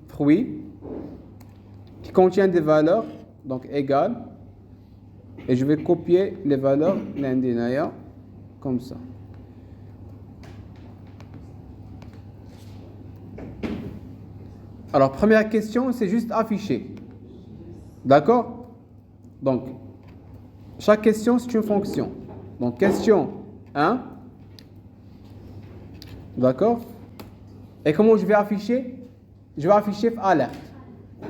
fruit qui contient des valeurs, donc égales, et je vais copier les valeurs l'indénaya comme ça. Alors, première question, c'est juste afficher. D'accord? Donc, chaque question, c'est une fonction. Donc, question 1. D'accord? Et comment je vais afficher? Je vais afficher alerte.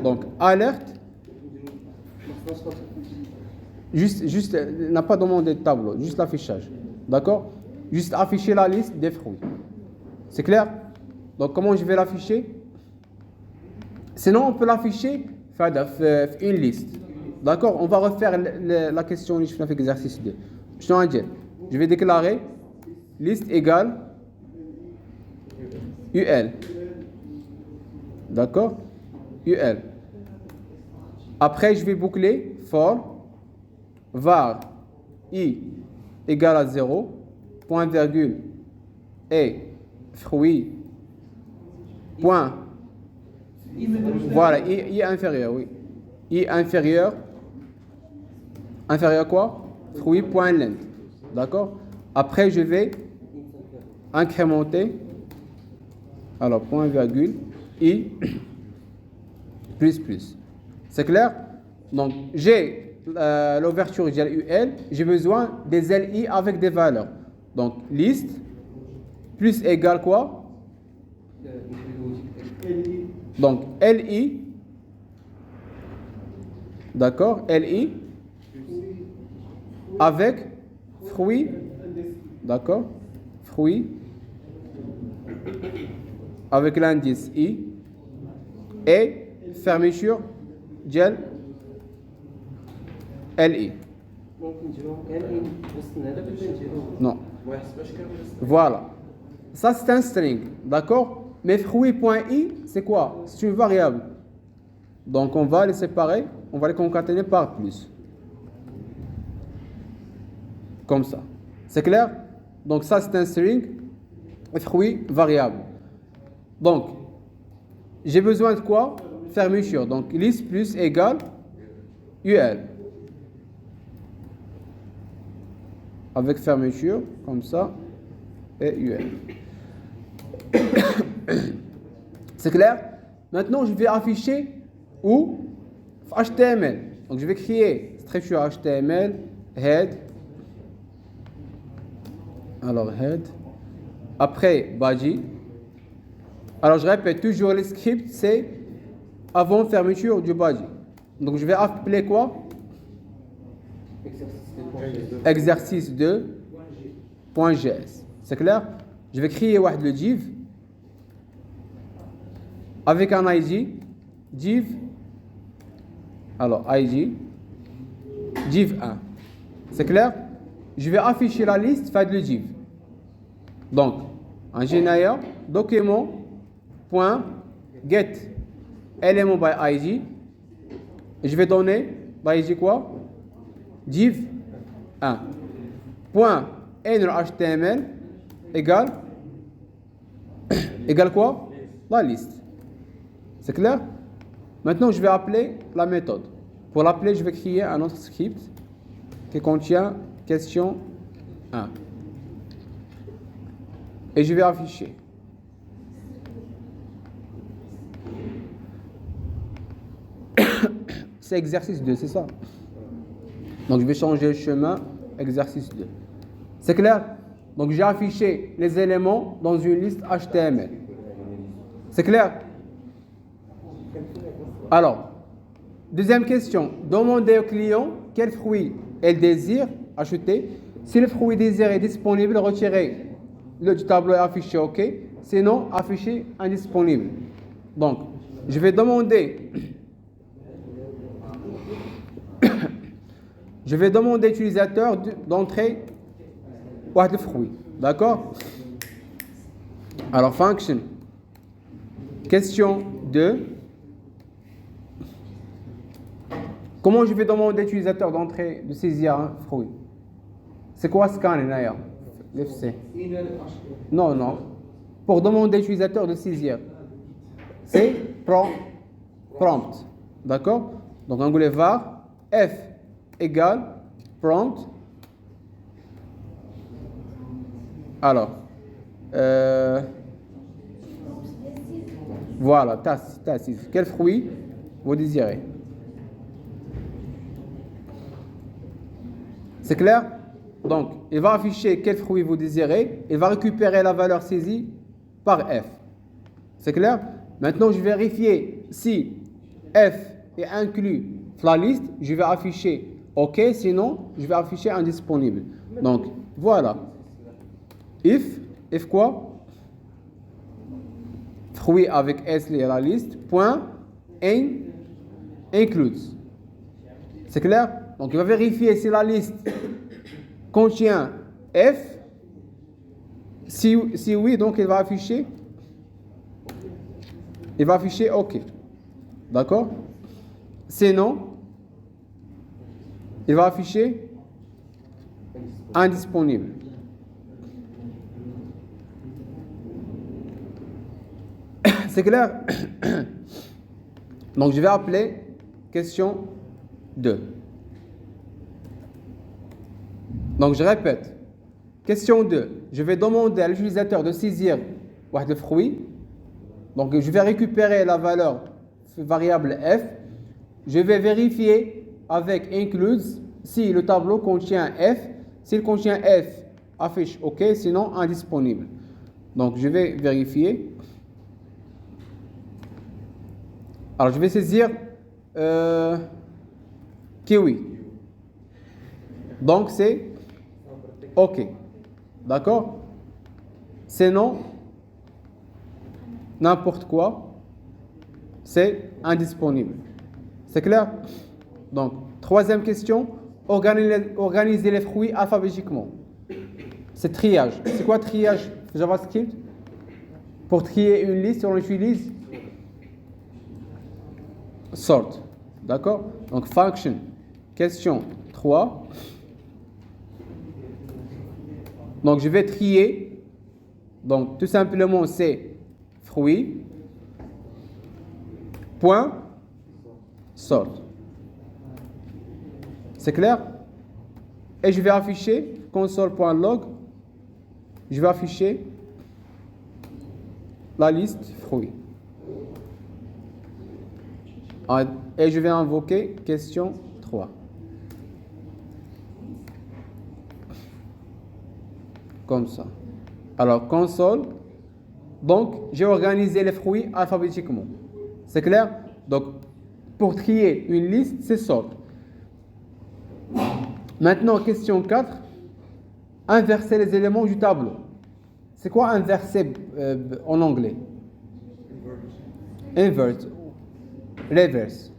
Donc, alerte. Juste, n'a pas demandé de tableau, juste l'affichage. D'accord? Juste afficher la liste des fruits. C'est clair? Donc, comment je vais l'afficher? Sinon, on peut l'afficher une liste. D'accord? On va refaire la question اللي شفنا في exercice 2. شنو غندير؟ Je vais déclarer liste égale UL. D'accord? UL. Après, je vais boucler for var I égale à 0, point virgule et fruit, point. Voilà, I inférieur, oui. I inférieur. Inférieur quoi? Fruit, point length. D'accord? Après, je vais incrémenter. Alors, point virgule, I plus plus. C'est clair? Donc, j'ai l'ouverture égale UL. J'ai besoin des LI avec des valeurs. Donc, liste plus égale quoi? Donc, LI. D'accord? LI avec fruit. D'accord? Fruit avec l'indice I et fermeture gel LI. Non. Voilà. Ça, c'est un string. D'accord? Mais fruit.i, c'est quoi? C'est une variable. Donc, on va les séparer. On va les concaténer par plus. Comme ça. C'est clair? Donc, ça, c'est un string. Fruit variable. Donc, j'ai besoin de quoi? Fermeture. Donc, liste plus égale UL. Avec fermeture, comme ça, et UL. C'est clair? Maintenant, je vais afficher où? HTML. Donc, je vais créer structure HTML, head. Alors, head. Après, body. Alors, je répète toujours, les scripts, c'est avant fermeture du body. Donc, je vais appeler quoi? Exercice 2.js. C'est clair? Je vais créer le div avec un ID. Div. Alors, ID. Div 1. C'est clair? Je vais afficher la liste, faire le div. Donc, en général, document. Point get element by id. Et je vais donner l'id quoi? Div 1. Point inner html égale quoi? La liste. C'est clair? Maintenant, je vais appeler la méthode. Pour l'appeler, je vais créer un autre script qui contient question 1. Et je vais afficher. C'est exercice 2, c'est ça. Donc, je vais changer le chemin, exercice 2. C'est clair? Donc, j'ai affiché les éléments dans une liste HTML. C'est clair? Alors, deuxième question. Demandez au client quel fruit elle désire acheter. Si le fruit désiré est disponible, retirez le du tableau et affichez OK. Sinon, affichez indisponible. Donc, je vais demander... Je vais demander à l'utilisateur d'entrer le fruit. D'accord? Alors, function. Question 2. Comment je vais demander à l'utilisateur d'entrer, de saisir un fruit? C'est quoi scanner d'ailleurs? L'FC. Non, non. Pour demander à l'utilisateur de saisir, c'est prompt. D'accord? Donc, on va var f égale prompt. Alors, voilà, tasse. Quel fruit vous désirez? C'est clair? Donc, il va afficher quel fruit vous désirez. Il va récupérer la valeur saisie par f. C'est clair? Maintenant, je vais vérifier si f est inclus dans la liste. Je vais afficher OK, sinon, je vais afficher indisponible. Donc, voilà. If quoi? Fruit avec S lié à la liste. Point, in, includes. C'est clair? Donc il va vérifier si la liste contient F. Si oui, donc il va afficher OK. D'accord? Sinon, il va afficher indisponible. C'est clair? Donc je vais appeler question 2. Donc je répète. Question 2. Je vais demander à l'utilisateur de saisir le fruit. Donc je vais récupérer la valeur variable f. Je vais vérifier avec includes si le tableau contient f. S'il contient f, affiche OK, sinon indisponible. Donc je vais vérifier. Alors je vais saisir kiwi. Donc c'est OK. D'accord? Sinon, n'importe quoi, c'est indisponible. C'est clair? Donc, troisième question, organiser les fruits alphabétiquement. C'est triage. C'est quoi triage JavaScript? Pour trier une liste, on utilise sort. D'accord? Donc, function. Question 3. Donc, je vais trier. Donc, tout simplement, c'est fruit. Point. Sort. C'est clair? Et je vais afficher console.log. Je vais afficher la liste fruits. Et je vais invoquer question 3. Comme ça. Alors, console. Donc, j'ai organisé les fruits alphabétiquement. C'est clair? Donc, pour trier une liste, c'est sort. Maintenant, question 4. Inverser les éléments du tableau. C'est quoi inverser en anglais? Invert. Reverse.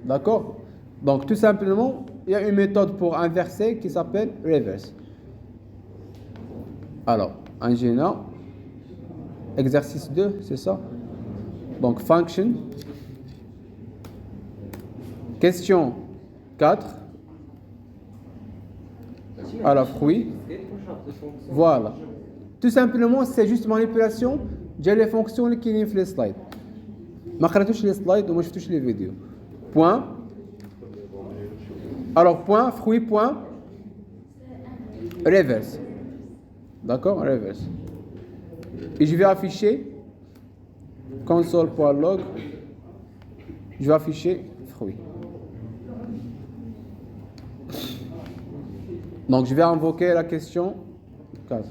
D'accord? Donc, tout simplement, il y a une méthode pour inverser qui s'appelle reverse. Alors, Angina, exercice 2, c'est ça? Donc, function. Question 4. Alors, fruit. Voilà. Tout simplement, c'est juste manipulation. J'ai les fonctions qui sont dans les slides. ما قرأتوش les slides وما شفتوش les vidéos. Point. Alors, point, fruit, point. Reverse. D'accord? Reverse. Et je vais afficher console.log. Je vais afficher fruit. Donc, je vais invoquer la question 4.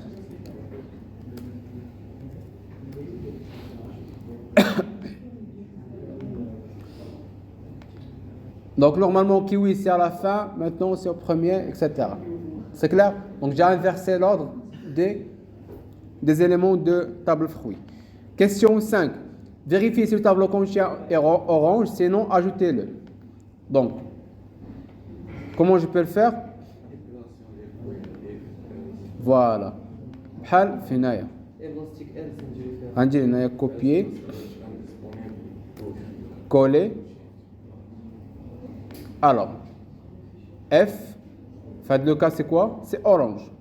Donc, normalement, kiwi, c'est à la fin. Maintenant, c'est au premier, etc. C'est clair? Donc, j'ai inversé l'ordre des éléments de table fruits. Question 5. Vérifiez si le tableau contient orange, sinon ajoutez-le. Donc, comment je peux le faire? Voilà. بحال في هنايا. غندير هنايا copier, coller. Alors, F, fait le cas c'est quoi? C'est orange.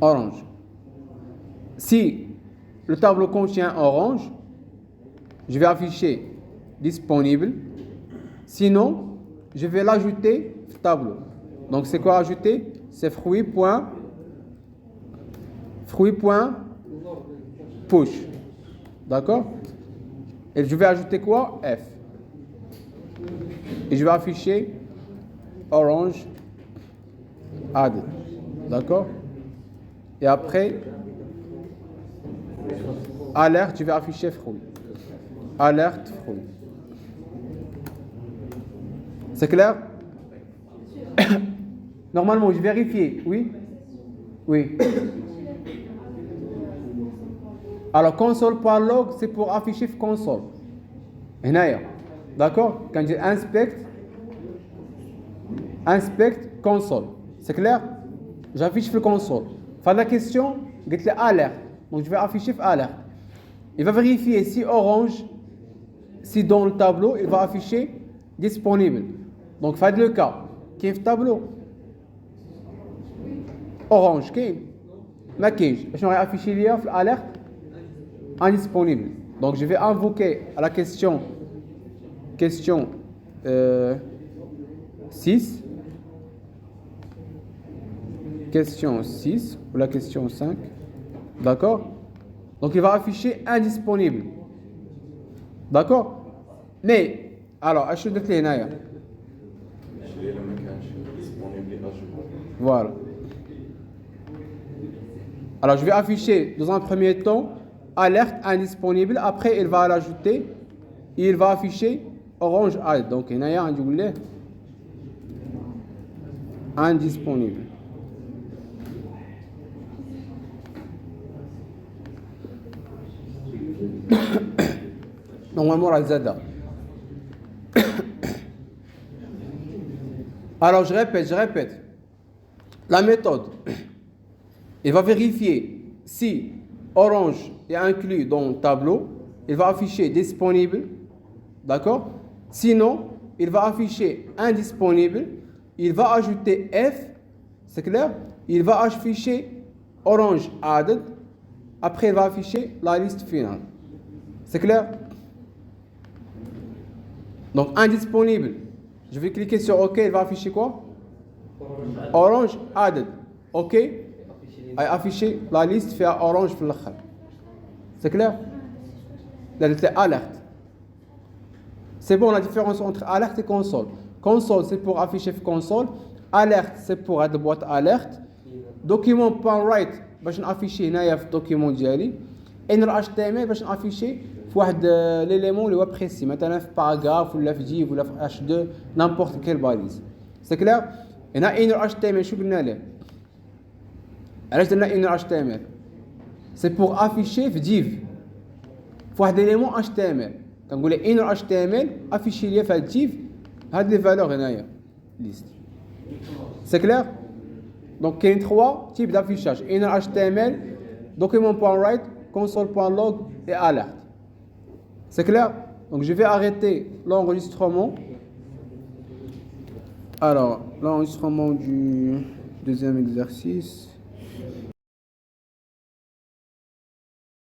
Orange. Si le tableau contient orange, je vais afficher disponible. Sinon, je vais l'ajouter au tableau. Donc, c'est quoi ajouter? C'est fruit point push. D'accord? Et je vais ajouter quoi? F. Et je vais afficher orange added. D'accord? Et après, alerte, je vais afficher fruit. Alerte fruit. C'est clair? Normalement, je vérifie. Oui? Oui. Alors, console.log, c'est pour afficher console. هنايا. D'accord? Quand je dis inspect console. C'est clair? J'affiche le console. Fin de la question, je vais alerte. Donc je vais afficher alerte. Il va vérifier si orange, si dans le tableau, il va afficher disponible. Donc faites le cas. Qui est le tableau? Orange, qui? Ma cage. Je vais afficher l'alerte indisponible. Donc je vais invoquer à la question 6. Question 6 ou la question 5. D'accord? Donc il va afficher indisponible. D'accord? Mais, alors, achète les naya. Voilà. Alors je vais afficher dans un premier temps alerte indisponible. Après il va l'ajouter. Et il va afficher orange add. Donc il y a un indisponible. Normalement la zada. Alors je répète. La méthode. Il va vérifier si orange est inclus dans le tableau. Il va afficher disponible. D'accord? Sinon, il va afficher indisponible. Il va ajouter F. C'est clair? Il va afficher orange added. Après, il va afficher la liste finale. C'est clair? Donc, indisponible. Je vais cliquer sur OK. Il va afficher quoi? Orange added. OK? Il va afficher la liste fait orange في الآخر. C'est clair? C'est alerte. C'est bon la différence entre alerte et console. Console c'est pour afficher console. Alerte c'est pour la boîte alerte. Document.write باش نافيشي هنايا في الدوكيمون ديالي. انر HTML باش نافيشي في واحد ليليمون اللي هو بريسي مثلا في باراغراف ولا في جيف ولا في H2 n'importe quelle balise. C'est clair? هنا انر HTML شو قلنا له؟ علاش درنا انر HTML؟ C'est pour afficher في div. في واحد ليليمون HTML. كنقول له inner HTML afficher لي في هاد التيف هاد لي فالور هنايا ليست. C'est clair? Donc il y a 3 types d'affichage: inner HTML, document.write, console.log et alerte. C'est clair? Donc je vais arrêter l'enregistrement. Alors l'enregistrement du deuxième exercice.